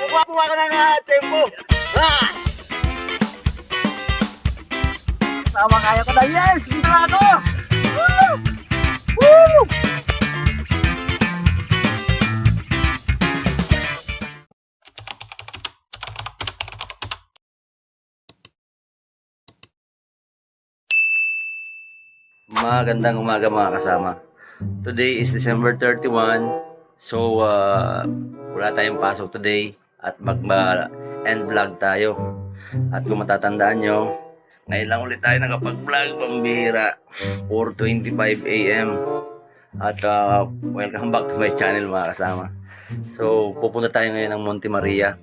Kuha ka ng tempo. Ah! Sama kaya ko na. Yes! Dito na ako! Woo! Woo! Magandang umaga mga kasama. Today is December 31. So, wala tayong pasok today at mag-end vlog tayo. At kung matatandaan nyo, ngayon lang ulit tayo nakapag-vlog, pambihira, 4:25 AM. At welcome back to my channel mga kasama. So, pupunta tayo ngayon ng Monte Maria.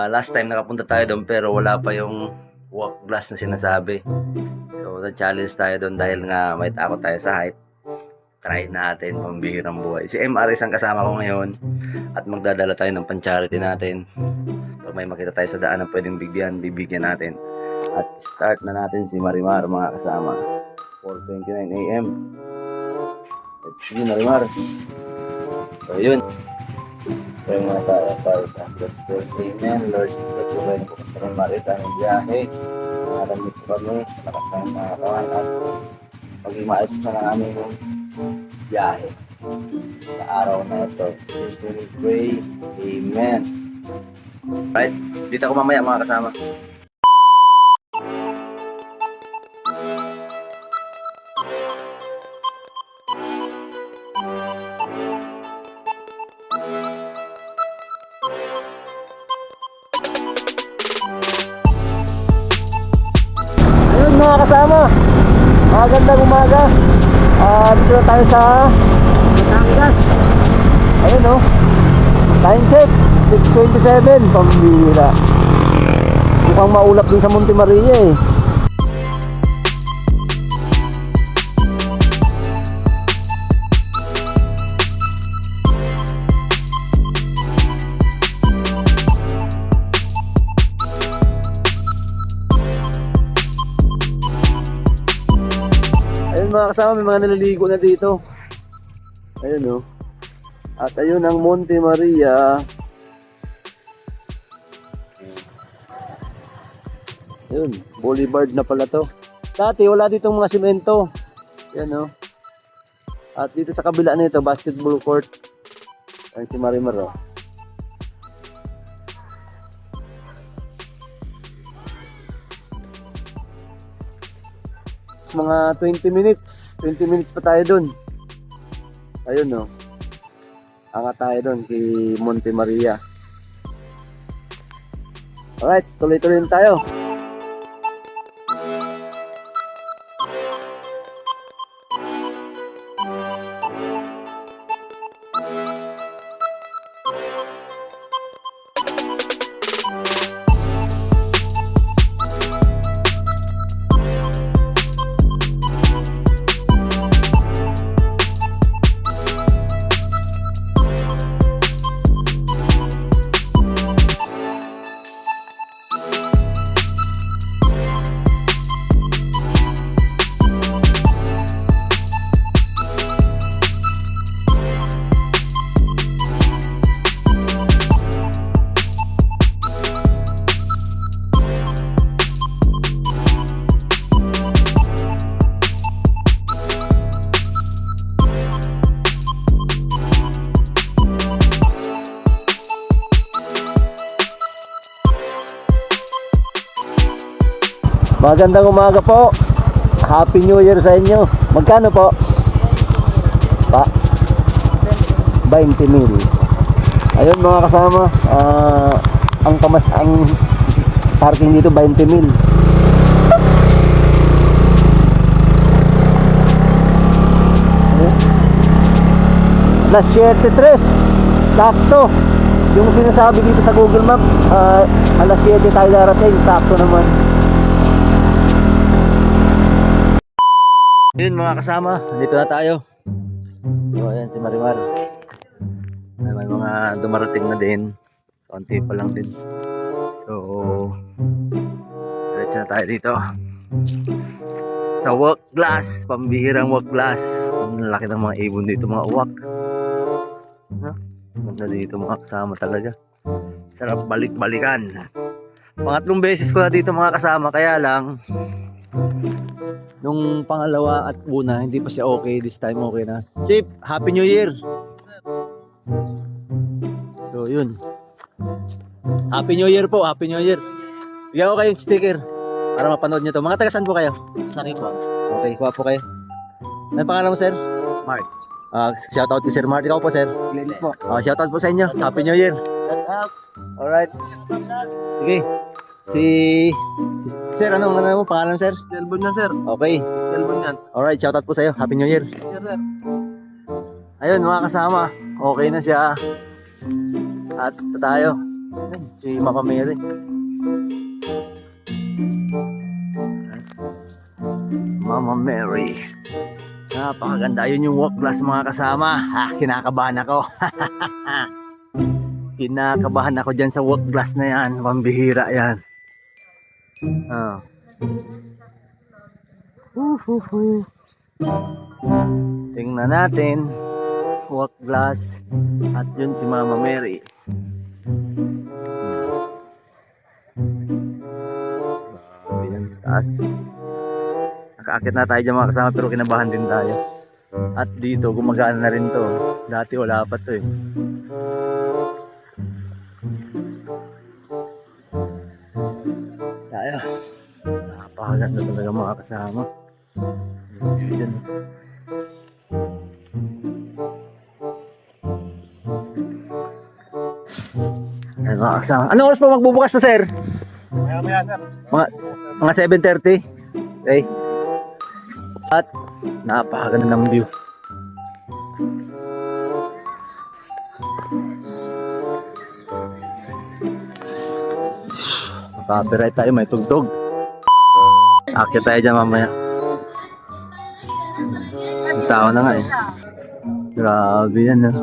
Last time nakapunta tayo doon pero wala pa yung walk glass na sinasabi. So, na-challenge tayo doon dahil nga may takot tayo sa height. Try natin, pambihirang buhay. Si MRS ang kasama ko ngayon at magdadala tayo ng pan-charity natin. Pag may makita tayo sa daan na pwedeng bibigyan natin. At start na natin si Marimar mga kasama. 4:29 AM. Let's see Marimar. So, yun. Pray muna tayo sa God's word. Amen. Lord, let's go kayo po sa Marimar sa aming biyahe. Maramit po kami, lakas ng mga kawan at maging maayos po sa aming biyahe sa araw na ito. We pray. Amen. Right, dito ako mamaya mga kasama. Mga kasama, magandang umaga. Dito na tayo sa Batangas. Ayun o, time check 6:27, pambira. Mukhang maulap din sa Monte Maria eh. Mga kasama, may mga naliligo na dito. Ayun o. At ayun ang Monte Maria. Ayun, boulevard na pala to. Dati wala ditong mga simento. Yan o. At dito sa kabila nito, basketball court. Ayun si Marimar o. Mga 20 minutes pa tayo dun. Ayun no, angat tayo dun kay Monte Maria. Alright, tuloy-tuloy tayo. Magandang umaga po. Happy New Year sa inyo. Magkano po? Pa? 20 mil. Ayun mga kasama, ang parking dito 20 mil. Alas 7:03. Sakto. Yung sinasabi dito sa Google Map, alas 7 tayo darating. Sakto naman. Yun mga kasama, dito na tayo. So ayan si Marimar. May mga dumarating na din. Konti pa lang din. So diretso na tayo dito sa walk glass, pambihirang walk glass. Ang laki ng mga ibon dito, mga uwak. Ganda dito mga kasama talaga. Sarap balik-balikan. Pangatlong beses ko na dito mga kasama, kaya lang nung pangalawa at una hindi pa siya okay. This time okay na. Chip, Happy New Year. So yun, Happy New Year po, Happy New Year. Bigyan ko kayong sticker para mapanood nyo to. Mga taga saan po kayo? Sorry po. Okay, kuha po kayo. Ano pangalan mo, sir? Mark. Shoutout kay Sir Mark. Ikaw po, sir. Glenn po. Shoutout po sa inyo. Happy New Year. Alright. Sige. Si Sir, ano mo pangalan, sir? Cellphone yan, sir. Okay. Cellphone yan. Alright, shoutout po sa iyo. Happy New Year. Yes, sir. Ayun, mga kasama. Okay na siya. At ito tayo. Ayun, si Mama Mary. Mama Mary. Napakaganda. Ayun yung walk plus mga kasama. Kinakabahan ako. Kinakabahan ako dyan sa walk glass na yan. Pambihira yan. Tingnan natin. Walk glass. At yun si Mama Mary. Grabe yung taas. Nakaakit na tayo dyan mga kasama pero kinabahan din tayo. At dito gumagana na rin to. Dati wala pa to eh. Tayo. Napakaganda talaga mga kasama. Yun. Ayun mga kasama. Anong oras pa magbubukas na, sir? Maya, sir. Mga 7:30. Okay. At napakaganda ng view. Copyright tayo, may tugtog. Akit tayo dyan mamaya. Ang tao na nga eh. Grabe yan ah.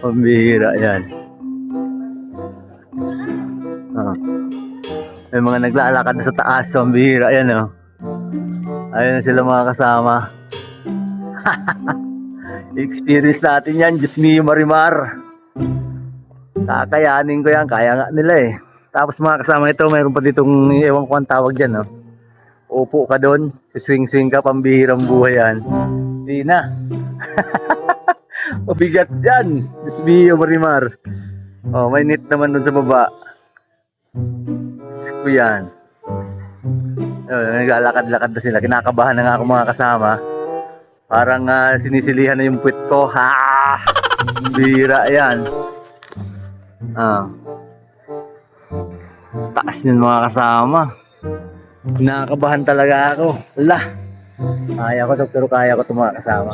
Pambihira yan. May mga naglalakad na sa taas. Pambihira yan oh. Ayun na sila mga kasama. Experience natin yan. Diyos mio Marimar. Kakayanin ko yan, kaya nga nila eh. Tapos mga kasama ito, mayroon pa ditong ewan ko ang tawag dyan, no? Upo ka doon, swing-swing ka, pambihirang buhay yan. Di na. Mabigat yan. Diyos mio Marimar. Oh, may net naman doon sa baba. Diyos ko yan. Naglalakad-lakad na sila. Kinakabahan na nga ako mga kasama. Parang sinisilihan na yung puwet ko. Ha! Bihira yan. Taas yun mga kasama. Nakakabahan talaga ako. Wala. Kaya ko to, pero kaya ko ito mga kasama.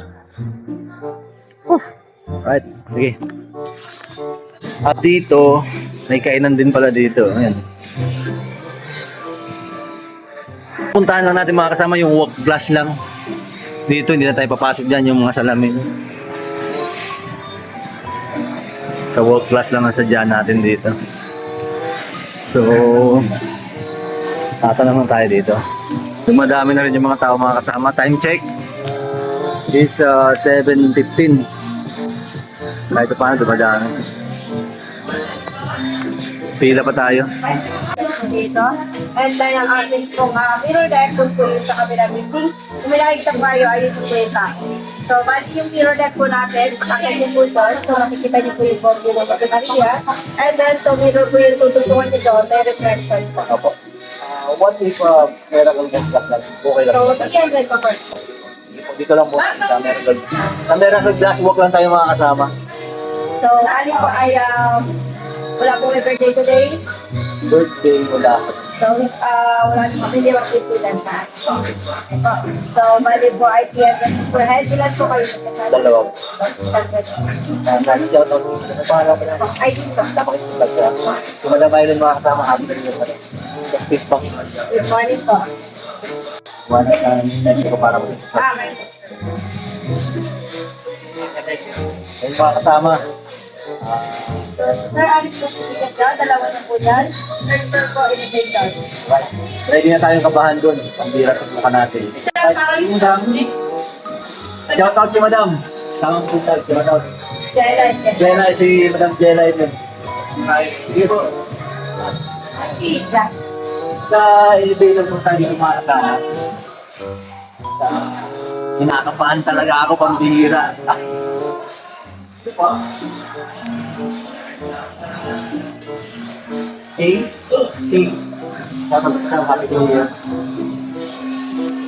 Right, sige. At dito, may kainan din pala dito. Ayan. Puntahan lang natin mga kasama yung walk glass lang. Dito, hindi na tayo papasok dyan yung mga salamin. Sa walk class lang ang sadya natin dito. So, tatanong tayo dito. Dumadami na rin yung mga tao mga kasama. Time check is 7:15. Kahit paano dumadami. Pila pa tayo. Dito. And then ang ating pong mirror deck kung po yung sa kabilang meeting. Kung may nakikita kayo, ayun po yung tao. So, bali yung mirror deck po natin, akin yung po ito. So, makikita niyo po yung body ng kapitaliya. And then, so mirror po yung tututungan niyo doon, may reflection po. Opo. What if meron kang gas lang? Okay lang. So, 300 po first. Dito lang po. Sa meron kang glass walk lang tayo mga kasama. So, ali po ay wala po may birthday today. Birthday wala. So, wala po hindi mag-student na. Ito. So, bali po ay 300 per head. Ilan po kayo magkasal? Dalawa. Standard. Ay, dito. Dapat kayo tumadamay rin mga kasama happy na rin yung peace pang Good morning po. hindi ko para mag Okay. ayun mga kasama. Sir, alis po po sikat dyan. Dalawa na po dyan. Sir po, in-take down. Ready na tayong kabahan doon. Ang bira sa mukha natin. Shout out kay madam. Tamang pusal kay madam. Jelay. Jelay, si Madam Jelay din. Ay, sige po. Pizza. Sa elevator po tayo kumakasama. Kinakabahan talaga ako, pambihira. Happy New Year.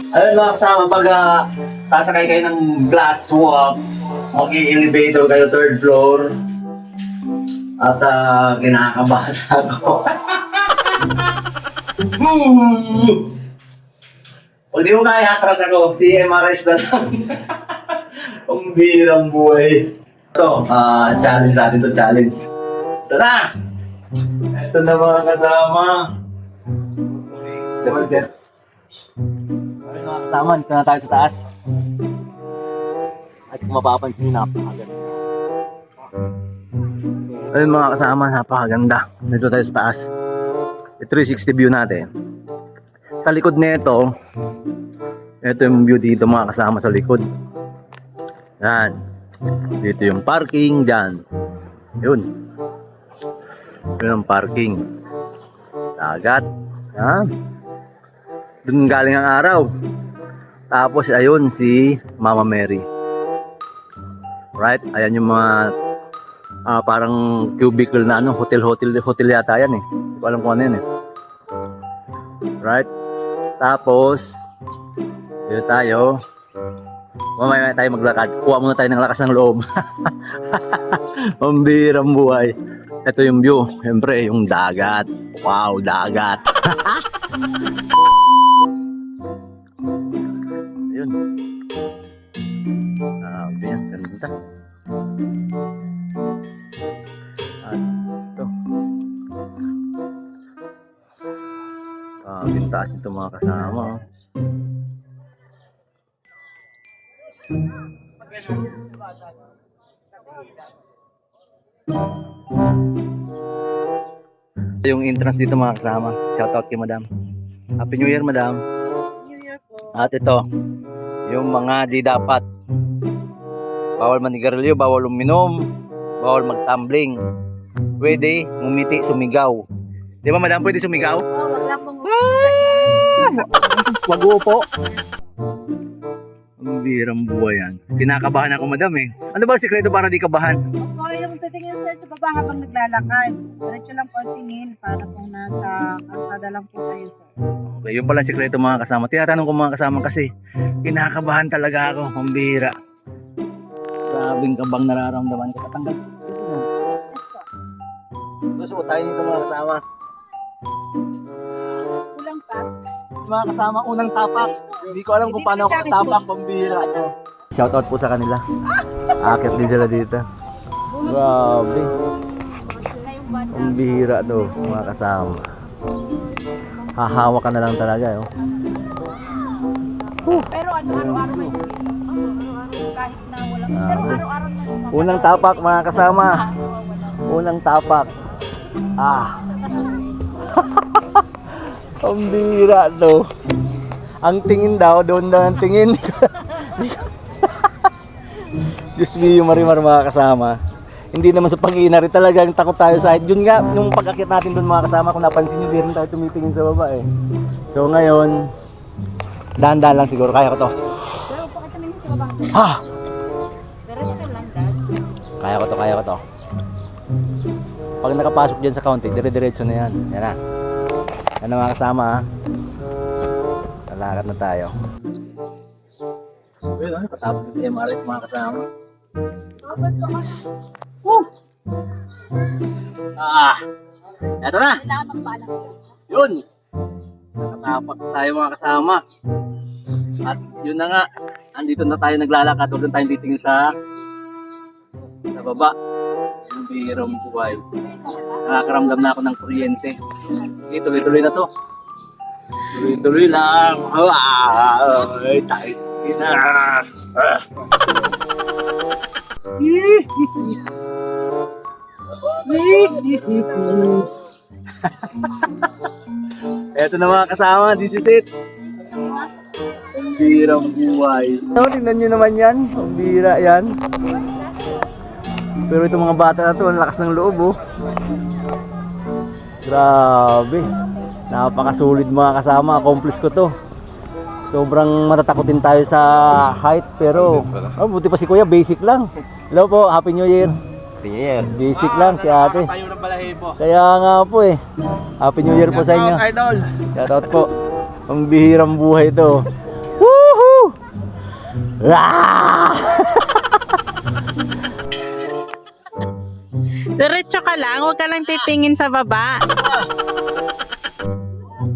Ayun mga kasama, pag sasakay kayo ng glass walk, mag-i-elevator kayo 3rd floor, at kinakabahan ako. Pag di mo kaya, atras ako. Si MRS na lang. Ang birang buhay. Ito, challenge natin to challenge. Ito na! Ito na mga kasama. Ito mga kasama, dito na tayo sa taas. At kung mapapansin nyo, napakaganda. Ayun mga kasama, napakaganda. Dito tayo sa taas. 360 view natin. Sa likod nito, ito yung view dito mga kasama sa likod. Yan. Dito yung parking dyan. Yun. Yun ang parking. Dagat. Yan. Doon galing ang araw. Tapos ayun si Mama Mary. Right? Ayan yung mga parang cubicle na ano, hotel yata yan eh. Hindi ko alam kung ano yan eh. Right? Tapos dito tayo. Mamaya tayo maglakad. Kuha muna tayo ng lakas ng loob. Pambirang buhay. Ito yung view. Siyempre, yung dagat. Wow, dagat. Ayun. Grabe yan. Ganda. At ito. Bintaas ito mga kasama. Oh. Yung entrance dito mga kasama. Shoutout kay Madam. Happy New Year, Madam. New Year po. At ito, yung mga di dapat. Bawal manigarilyo, bawal uminom, bawal magtumbling. Pwede ngumiti, sumigaw. Di ba, Madam, pwede sumigaw? Oh, wag lang pong Wag upo. Ang birang buhay yan. Kinakabahan ako, Madam eh. Ano ba ang sikreto para di kabahan? Opo, yung titingin sir sa baba habang naglalakad. Diretso lang po ang tingin para kung nasa kalsada lang po kayo sir. Okay, yun pala ang sikreto mga kasama. Tinatanong ko mga kasama kasi kinakabahan talaga ako. Ang bira. Grabing kabang nararamdaman ko. Tatanggal. Susuot tayo nito mga kasama. Kulang pa. Mga kasama, unang tapak. Hindi ko alam kung paano ako tapak. Pambira ito. Shoutout po sa kanila. Akit din sila dito. Grabe. Ang bihira to, mga kasama. Hahawa ka na lang talaga. Oh. Pero ano, araw-araw may araw-araw kahit na walang pero araw-araw na yung Unang tapak mga kasama. Unang tapak. Ang bihira to. Ang tingin daw, doon daw ang tingin. Diyos me, yung marimar mga kasama. Hindi naman sa pag-iinari talagang takot tayo sa height. Yun nga, yung pag-akit natin doon mga kasama, kung napansin nyo, di rin tayo tumitingin sa baba eh. So ngayon, dahan-dahan lang siguro, kaya ko to. pero pakita namin sa baba. Ha! Diretso lang dad. Kaya ko to. Pag nakapasok dyan sa county, dire-diretso na yan. Yan na. Yan na mga kasama ha. Lalakad na tayo. Well, ano, patapos na si MRS mga kasama. Woo! Eto na! Kailangan magpaalam. Yun! Nakatapak tayo mga kasama. At yun na nga, andito na tayo naglalakad. Huwag na tayong titingin sa baba. Yung bihirang buhay. Nakakaramdam na ako ng kuryente. Okay, tuloy-tuloy na to. Tuloy-tuloy lang. Ay, tayo na. Eto na mga kasama, this is it. Ang birang buhay. Tingnan nyo naman yan, ang bira yan. Pero itong mga bata na to, ang lakas ng loob oh. Grabe. Napakasulit mga kasama, accomplish ko to. Sobrang matatakotin tayo sa height pero buti pa si Kuya, basic lang. Hello po, Happy New Year. Basic lang si ate. Kaya nga po eh. Happy New Year po sa inyo. Shoutout po. Ang bihirang buhay to. Woohoo! Ah! Diretso ka lang, huwag ka lang titingin sa baba.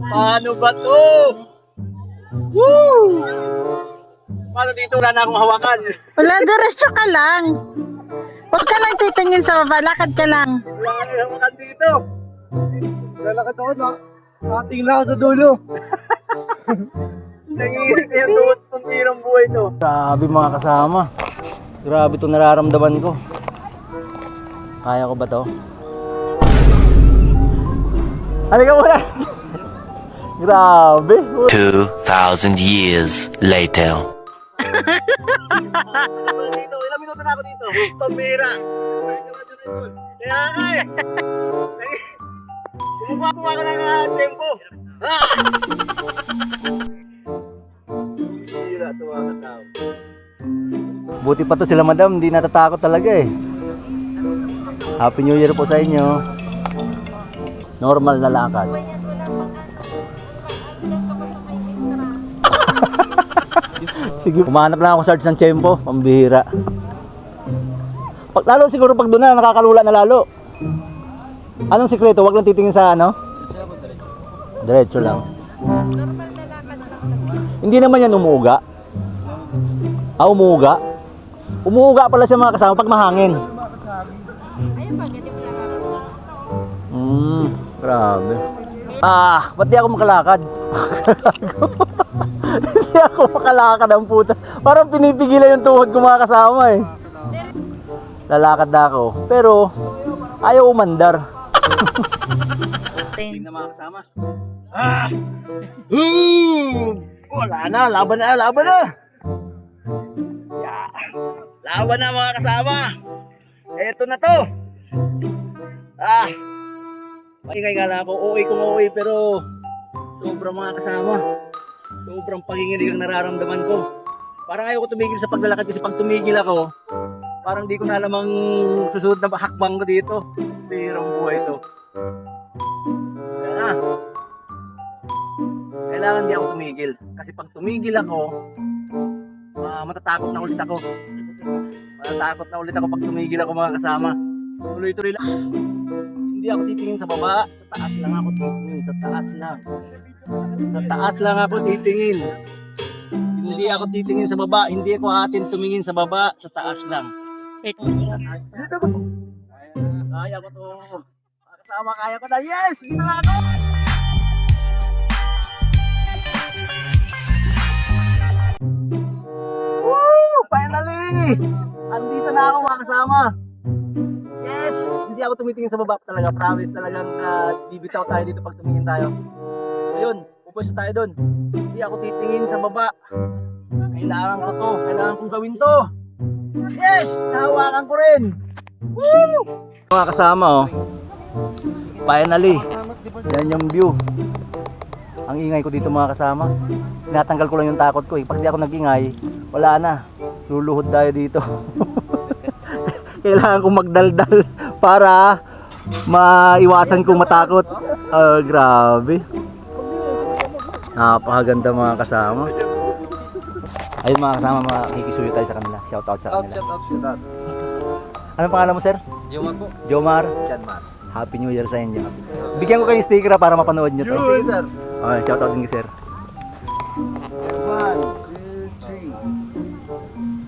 Paano ba to? Woo! Paano dito wala na akong hawakan? Wala, diretso ka lang. Huwag ka lang titingin sa baba, lakad ka lang. Wala na akong hawakan dito. Lalakad ako na. Nakatingin lang ako sa dulo. Nangihirit na yung tuhod ng tirang buhay to. Grabe mga kasama. Grabe itong nararamdaman ko. Kaya ko ba to? Halika muna! Grabe! 2,000 years later. Dito, ilang minuto na ako dito. Pambira. Kaya nga eh. Kumukuha ka ng tempo. Pambira, tuwa ka tao. Buti pa to sila madam, hindi natatakot talaga eh. Happy New Year po sa inyo. Normal na lakad. Sige, umanap lang ako Sarge ng tempo, pambihira. Lalo siguro pag doon na nakakalula na lalo. Anong sikreto? Wag lang titingin sa ano? Diretso lang. Hindi naman yan umuuga. Umuuga? Umuuga pala siya mga kasama pag mahangin. Grabe. Ba't di ako makalakad? Hindi ako makalakad ang puta. Parang pinipigilan yung tuhod ko mga kasama eh. Lalakad na ako. Pero, ayaw umandar. Tingnan mga kasama. Wala na, laban na, laban na. Laban na mga kasama. Eto na to. Maingay nga lang ako. OA kung OA pero sobrang mga kasama. Sobrang panginginig ang nararamdaman ko. Parang ayaw ko tumigil sa paglalakad kasi pag tumigil ako, parang di ko na alam ang susunod na hakbang ko dito. Birang buhay to. Kaya na. Kailangan di ako tumigil. Kasi pag tumigil ako, matatakot na ulit ako. Matatakot na ulit ako pag tumigil ako mga kasama. Tuloy-tuloy lang. Hindi ako titingin sa baba. Sa taas lang ako titingin. Sa taas lang. Sa taas lang ako titingin. Hindi ako titingin sa baba. Hindi ako atin tumingin sa baba. Sa taas lang. Kaya ko to. Kasama kaya ko na. Yes! Dito na ako! Woo! Finally! Andito na ako mga kasama. Yes! Hindi ako tumitingin sa baba talaga. Promise talagang bibitaw tayo dito pag tumingin tayo. So yun, pupwesto tayo doon. Hindi ako titingin sa baba. Kailangan ko to. Kailangan kong gawin to. Yes! Nahawakan ko rin. Woo! Mga kasama oh. Finally. Yan yung view. Ang ingay ko dito mga kasama. Tinatanggal ko lang yung takot ko. Pag di ako nag-ingay, wala na. Luluhod tayo dito. Kailangan kong magdaldal para maiwasan kong matakot. Grabe. Napakaganda mga kasama. Ayun mga kasama, makikisuyo tayo sa kanila. Shout out sa kanila. Shout out. Anong pangalan mo sir? Jomar po. Jomar. Janmar. Happy New Year sa inyo. Bigyan ko kayong sticker para mapanood nyo to. Sige sir. Okay, shout out din kay sir. 1, 2, 3.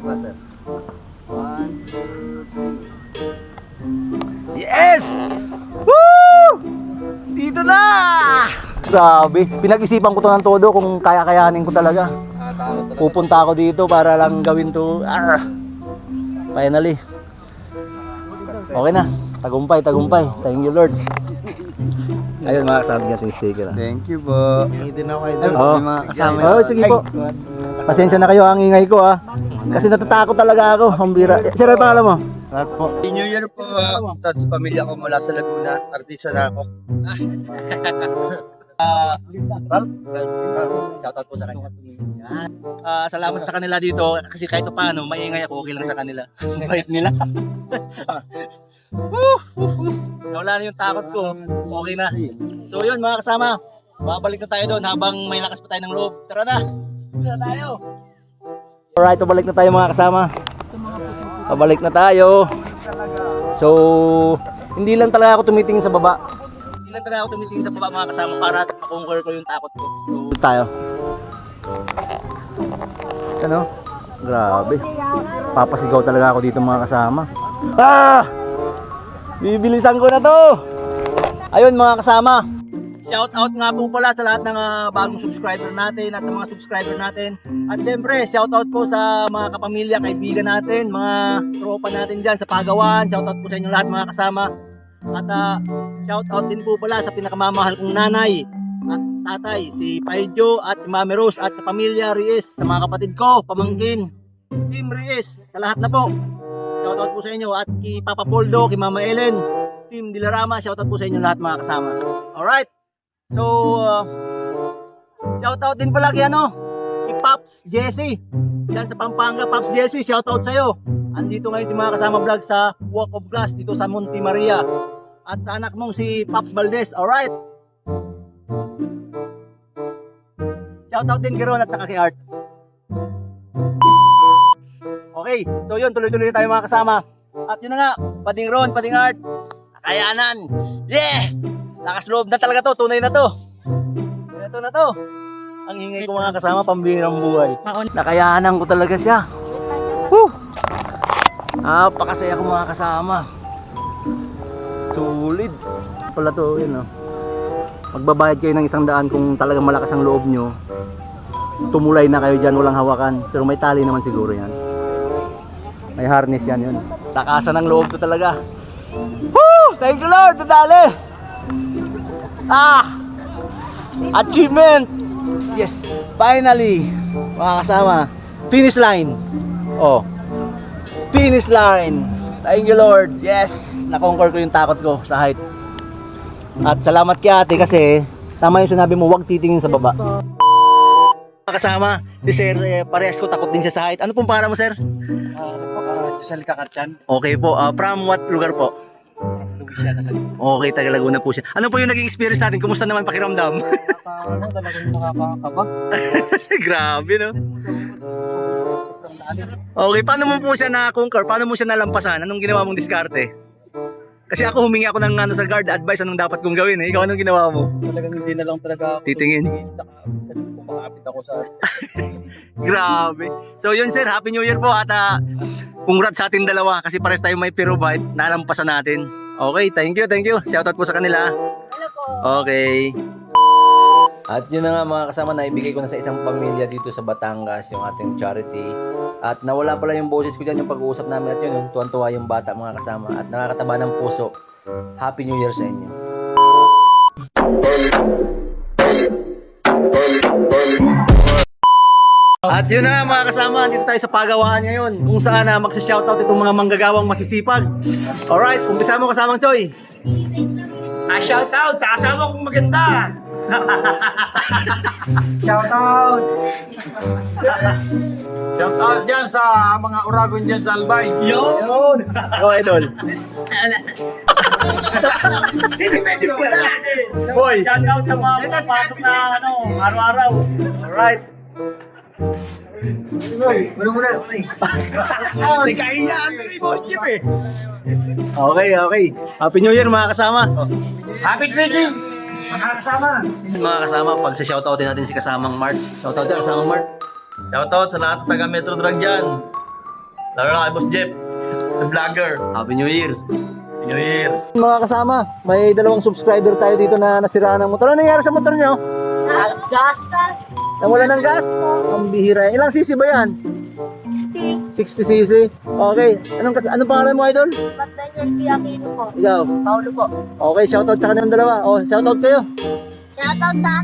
Diba sir? 1, 2, 3. Yes! Woo! Dito na! Grabe, pinag-isipan ko to ng todo kung kaya-kayanin ko talaga. Pupunta ako dito para lang gawin to. Finally. Okay na. Tagumpay, tagumpay. Thank you Lord. Ayun mga kasama natin yung sticker. Thank you po. Hindi din ako idol. Oo. May mga kasama. Oo, sige po. Pasensya na kayo ang ingay ko Kasi natatakot talaga ako. Ang bira. Sir, ano pangalan mo? Lahat po. New Year po. Tapos sa pamilya ko mula sa Laguna. Artista na ako. Shoutout po sa kanya. Salamat sa kanila dito kasi kahit paano maingay ako, okay lang sa kanila. Bait nila. Wala na yung takot ko. Okay na. So yun mga kasama, babalik na tayo doon habang may lakas pa tayo ng loob. Tara na. Tara tayo. Alright, pabalik na tayo mga kasama. Pabalik na tayo. So, hindi lang talaga ako tumitingin sa baba. Hindi lang talaga ako tumitingin sa baba mga kasama para makonquer ko yung takot ko. So, tayo. Ano? Grabe. Papasigaw talaga ako dito mga kasama. Ah! Bibilisan ko na to. Ayun mga kasama. Shout out nga po pala sa lahat ng bagong subscriber natin at mga subscriber natin. At siyempre, shout out po sa mga kapamilya, kaibigan natin, mga tropa natin dyan sa Pagawan. Shout out po sa inyo lahat mga kasama. At shout out din po pala sa pinakamamahal kong nanay at tatay, si Paijo at si Mami Rose at sa pamilya Reyes, sa mga kapatid ko, pamangkin, Team Reyes, sa lahat na po. Shout out po sa inyo at kay Papa Poldo, kay Mama Ellen, Team Dilarama, shout out po sa inyo lahat mga kasama. Alright. So, shoutout din pala kay kay Pops Jesse. Yan sa Pampanga, Pops Jesse, shoutout sa'yo. Andito ngayon si mga kasama vlog sa Walk of Glass dito sa Monte Maria. At sa anak mong si Pops Valdez, alright? Shoutout din kay Ron at saka kay Art. Okay, so yun, tuloy-tuloy tayo mga kasama. At yun na nga, Pading Ron, Pading Art, kakayanan. Yeah! Lakas loob na talaga to, tunay na to. Ito na to. Ang ingay ko mga kasama, pambihirang buhay. Nakayanan ko talaga siya. Woo! Napakasaya ko mga kasama. Solid. Pala to, yun Magbabayad kayo ng 100 kung talagang malakas ang loob nyo. Tumulay na kayo dyan, walang hawakan. Pero may tali naman siguro yan. May harness yan yun. Lakasan ng loob to talaga. Woo! Thank you Lord, dadali! Achievement! Yes, finally, mga kasama, finish line. Oh, finish line. Thank you Lord. Yes, nakonquer ko yung takot ko sa height. At salamat kay ate kasi tama yung sinabi mo, huwag titingin sa baba. Mga kasama, si Sir, parehas ko takot din siya sa height. Ano pong pangalan mo Sir? Giselle Kakarchan. Okay po, from what lugar po? Okay, taga Laguna po siya. Ano po yung naging experience natin? Kumusta naman pakiramdam? Talagang nakakakaba. Grabe, no? Okay, paano mo po siya na-conquer? Paano mo siya nalampasan? Anong ginawa mong diskarte? Kasi ako humingi ako ng sa guard advice anong dapat kong gawin eh. Ikaw anong ginawa mo? Talagang hindi na lang talaga ako Titingin. Tsaka minsan kumakapit ako sa Grabe. So yun sir, Happy New Year po at congrats sa ating dalawa kasi pares tayo may pirobite, nalampasan natin. Okay, thank you, thank you. Shoutout po sa kanila. Hello po. Okay. At yun na nga mga kasama, naibigay ko na sa isang pamilya dito sa Batangas yung ating charity. At nawala pala yung boses ko dyan, yung pag-uusap namin at yun, yung tuwan-tuwa yung bata mga kasama at nakakataba ng puso. Happy New Year sa inyo. At yun na nga mga kasama, dito tayo sa Pagawaan ngayon kung saan magsha-shoutout itong mga manggagawang masisipag. Alright, umpisa mo kasamang Choy. Shoutout sa asawa kong maganda. Shoutout. Shoutout dyan sa mga uragon dyan sa Albay. Yun! Oh, idol. Boy! Shoutout sa mga pumapasok na araw-araw. Alright. Okay, okay. Happy New Year mga kasama. Happy greetings! Mga kasama. Mga kasama, pag sa shoutoutin natin si kasamang Mart. Shoutout dyan, kasamang Mart. Shoutout sa lahat ng taga Metro Drag dyan. Lalo na kay Boss Jeff, the vlogger. Happy New Year. Happy New Year. Mga kasama, may 2 subscriber tayo dito na nasiraan ng motor. Ano nangyari sa motor nyo? Gas. Nawala ng gas? Ang bihira. Ilang cc ba yan? 60. 60 cc. Okay. Anong pangalan mo, idol? Daniel Piakino po. Ikaw? Paulo po. Okay, shoutout sa kanilang dalawa. Oh, shoutout kayo. Shoutout sa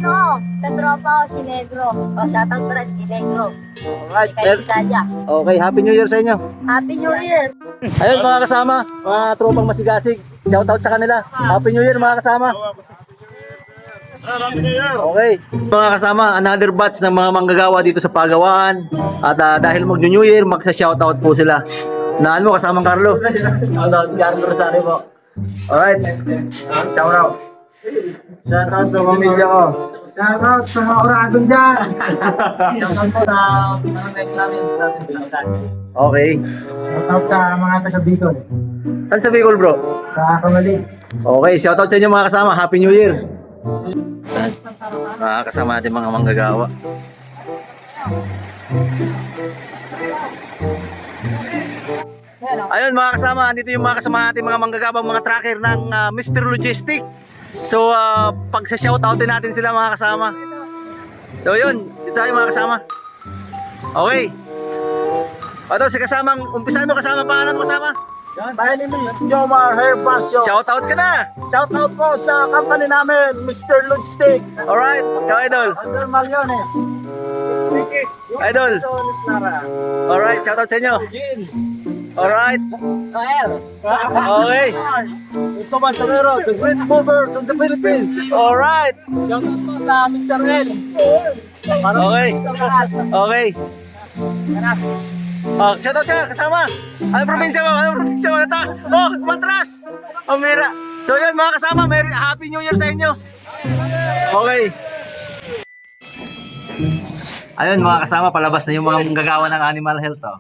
sa tropa ko, si Negro. Shoutout pa rin, si Negro. Alright. Si Kaja. Okay, Happy New Year sa inyo. Happy New Year! Ayun mga kasama, mga tropang masigasig. Shoutout sa kanila. Happy New Year mga kasama. Okay. Mga kasama, another batch ng mga manggagawa dito sa Pagawaan. At dahil mag-New Year, magsa-shoutout po sila. Naan mo kasamang Carlo? Shoutout, Carlo Rosario po. Alright. Shoutout. Shoutout sa pamilya ko. Shoutout sa mga uragon dyan. Okay. Shoutout sa mga taga Bicol. Saan sa Bicol bro? Sa Kamali. Okay, shoutout sa inyo mga kasama. Happy New Year. Mga kasama natin mga manggagawa. Ayun mga kasama, andito yung mga kasama natin mga manggagawang mga tracker ng Mr. Logistic. So pag sa shoutoutin natin sila mga kasama. So yun, dito tayo mga kasama. Okay. Ito si kasamang, umpisan mo kasama, pangalan mo kasama. My name is Jomar Herbacio. Shoutout ka na. Shoutout po sa company namin, Mr. Logistic. Alright, ikaw idol. Under Maliones. Idol. Alright, shoutout sa inyo. Alright. Okay. Gusto man Salero, the great movers of the Philippines. Alright. Shoutout po sa Mr. L. Okay. Okay. Oh, shoutout ka, kasama. Anong probinsya mo? Anong probinsya mo? Oh, Matras. Mira. So yun mga kasama, Happy New Year sa inyo. Okay. Ayun mga kasama, palabas na yung mga manggagawa ng Animal Health. Oh.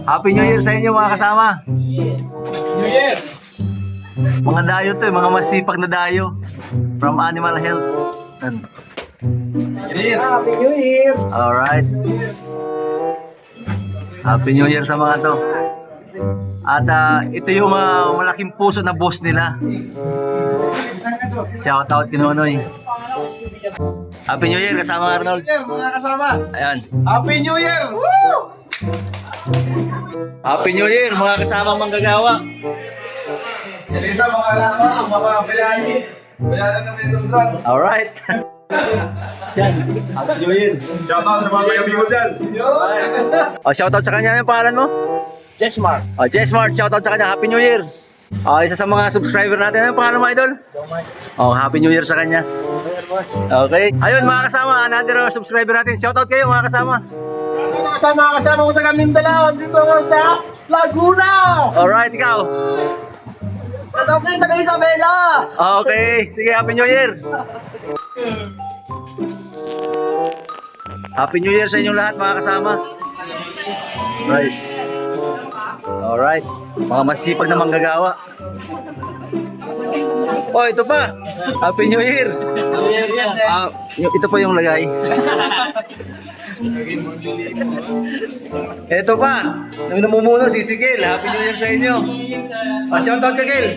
Happy New Year sa inyo mga kasama. New Year. Mga dayo to, mga masipag na dayo from Animal Health. Happy New Year. Alright. Happy New Year sa mga to. At ito yung malaking puso na boss nila. Shoutout Kinonoy. Happy New Year kasama Arnold. Mga kasama, Ayan. Happy New Year! Woo! Happy New Year mga kasama manggagawa. Isa mga kasama, mga biyahe. Biyahe ng Metro Drug. Alright. Yan. Happy New Year. Shoutout sa mga taga-Bicol dyan. Oh, shoutout sa kanya. Yung pangalan mo? Jesmar. Oh, Jesmart. Shoutout sa kanya. Happy New Year. Oh, isa sa mga subscriber natin. Ano pangalan mo, idol? Oh, Happy New Year sa kanya. Okay. Ayun mga kasama, another subscriber natin. Shoutout kayo mga kasama. Kasama ko sa Mindanao. Dito ako sa Laguna. Alright, ikaw. Shoutout din taga Isabela! Okay. Sige, Happy New Year. Happy New Year sa inyong lahat mga kasama. Right. Alright. Mga masipag na manggagawa. Oh, ito pa. Happy New Year. Ito pa yung lagay. Ito pa. Nung namumuno si Gil. Happy New Year sa inyo. Shoutout ka, Gil.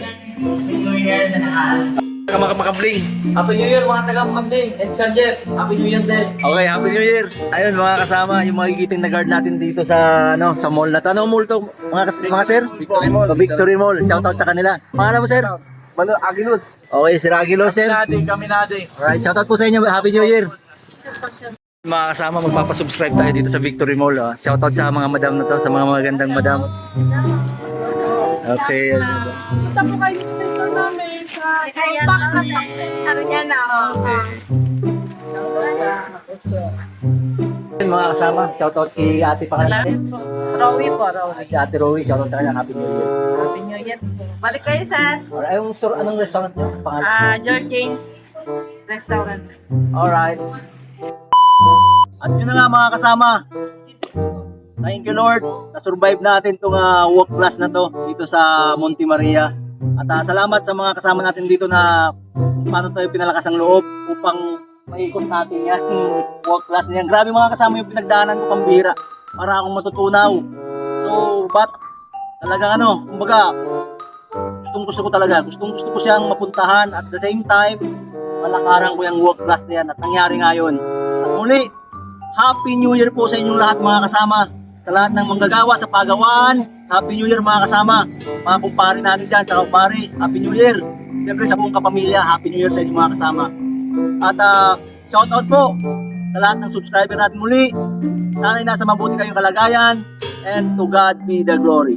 Makabling. Happy New Year mga taga-Makabling and Sir Jeff. Happy New Year din. Okay, Happy New Year. Ayun mga kasama, yung mga gigiting na guard natin dito sa sa mall na to. Ano mall to? Mga sir? Victory Mall. Victory Mall. Shoutout sa kanila. Pangalan mo, sir? Mano, Agilos. Okay, si Ragilo, sir. Kami nadi. Alright, shoutout po sa inyo. Happy New Year. Mga kasama, magpapasubscribe tayo dito sa Victory Mall. Oh. Shoutout sa mga madam na to, sa mga magandang madam. Okay. Punta po kayo dito sa store namin sa Ano niya na? Mga kasama, shoutout kay ate pangalan natin. Rowie po, Rowie. Si ate Rowie, shoutout sa kanya. Happy New Year. Happy New Year. Balik kayo sa Alright, anong restaurant nyo? Pangalan? George James Restaurant. Alright. At yun na nga mga kasama. Thank you Lord. Na-survive natin itong walk class na to dito sa Monte Maria. At salamat sa mga kasama natin dito na kung paano tayo pinalakas ang loob upang maikot natin yan walk class na yan. Grabe mga kasama yung pinagdaanan ko pambira para akong matutunaw. So, but talagang kumbaga, gustong gusto ko siyang mapuntahan at the same time malakaran ko yung walk class na yan at nangyari ngayon. At muli, Happy New Year po sa inyong lahat mga kasama. Sa lahat ng manggagawa sa Pagawaan, Happy New Year mga kasama. Mga kumpare natin dyan sa kumpare, Happy New Year. Siyempre sa buong kapamilya, Happy New Year sa inyong mga kasama. At shout out po sa lahat ng subscriber natin muli. Sana'y nasa mabuti kayong kalagayan, and to God be the glory.